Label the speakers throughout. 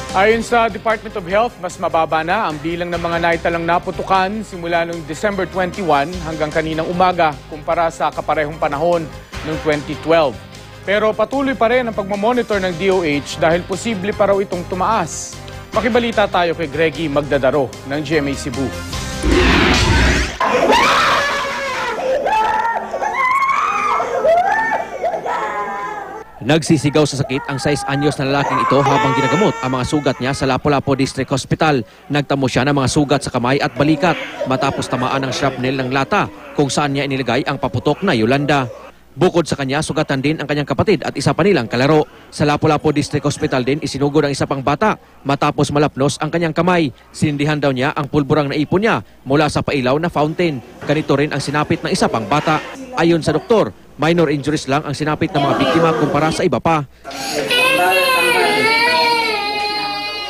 Speaker 1: Ayon sa Department of Health, mas mababa na ang bilang ng mga naitalang naputukan simula noong December 21 hanggang kaninang umaga kumpara sa kaparehong panahon noong 2012. Pero patuloy pa rin ang pagmamonitor ng DOH dahil posible pa raw itong tumaas. Makibalita tayo kay Greggy Magdadaro ng GMA Cebu.
Speaker 2: Nagsisigaw sa sakit ang 6 anyos na lalaking ito habang ginagamot ang mga sugat niya sa Lapu-Lapu District Hospital. Nagtamo siya ng mga sugat sa kamay at balikat matapos tamaan ng shrapnel ng lata kung saan niya inilagay ang paputok na Yolanda. Bukod sa kanya, sugatan din ang kanyang kapatid at isa pa nilang kalaro. Sa Lapu-Lapu District Hospital din isinugod ang isa pang bata matapos malapnos ang kanyang kamay. Sinindihan daw niya ang pulburang naipon niya mula sa pailaw na fountain. Ganito rin ang sinapit ng isa pang bata. Ayon sa doktor, minor injuries lang ang sinapit ng mga biktima kumpara sa iba pa.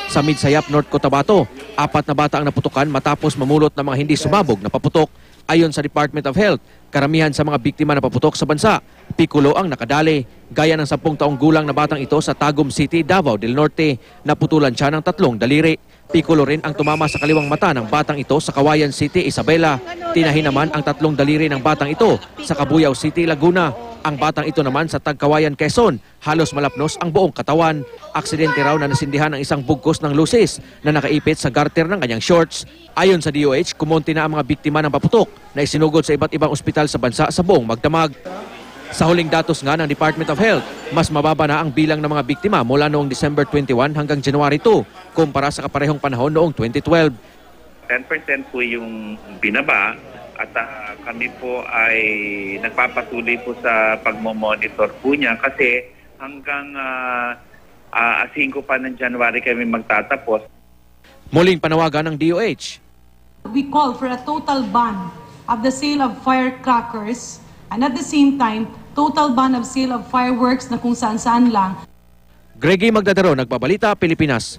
Speaker 2: Sa Midsayap, North Cotabato, 4 na bata ang naputukan matapos mamulot ng mga hindi sumabog na paputok. Ayon sa Department of Health, karamihan sa mga biktima na paputok sa bansa, pikulo ang nakadali. Gaya ng 10 taong gulang na batang ito sa Tagum City, Davao del Norte, naputulan siya ng 3 daliri. Pikulo rin ang tumama sa kaliwang mata ng batang ito sa Kawayan City, Isabela. Tinahi naman ang 3 daliri ng batang ito sa Cabuyao City, Laguna. Ang batang ito naman sa Tagkawayan, Quezon, halos malapnos ang buong katawan. Aksidente raw na nasindihan ang isang bugkos ng lusis na nakaipit sa garter ng kanyang shorts. Ayon sa DOH, kumonti na ang mga biktima ng paputok na isinugod sa iba't ibang ospital sa bansa sa buong magdamag. Sa huling datos nga ng Department of Health, mas mababa na ang bilang ng mga biktima mula noong December 21 hanggang January 2 kumpara sa kaparehong panahon noong 2012.
Speaker 3: 10% po yung binaba at kami po ay nagpapatuloy po sa pagmomonitor po niya kasi hanggang 5 pa ng January kami magtatapos.
Speaker 2: Muling panawagan ng DOH.
Speaker 4: We call for a total ban of the sale of firecrackers and at the same time, total ban of sale of fireworks na kung saan-saan lang.
Speaker 2: Greggy Magdadaro, Nagbabalita, Pilipinas.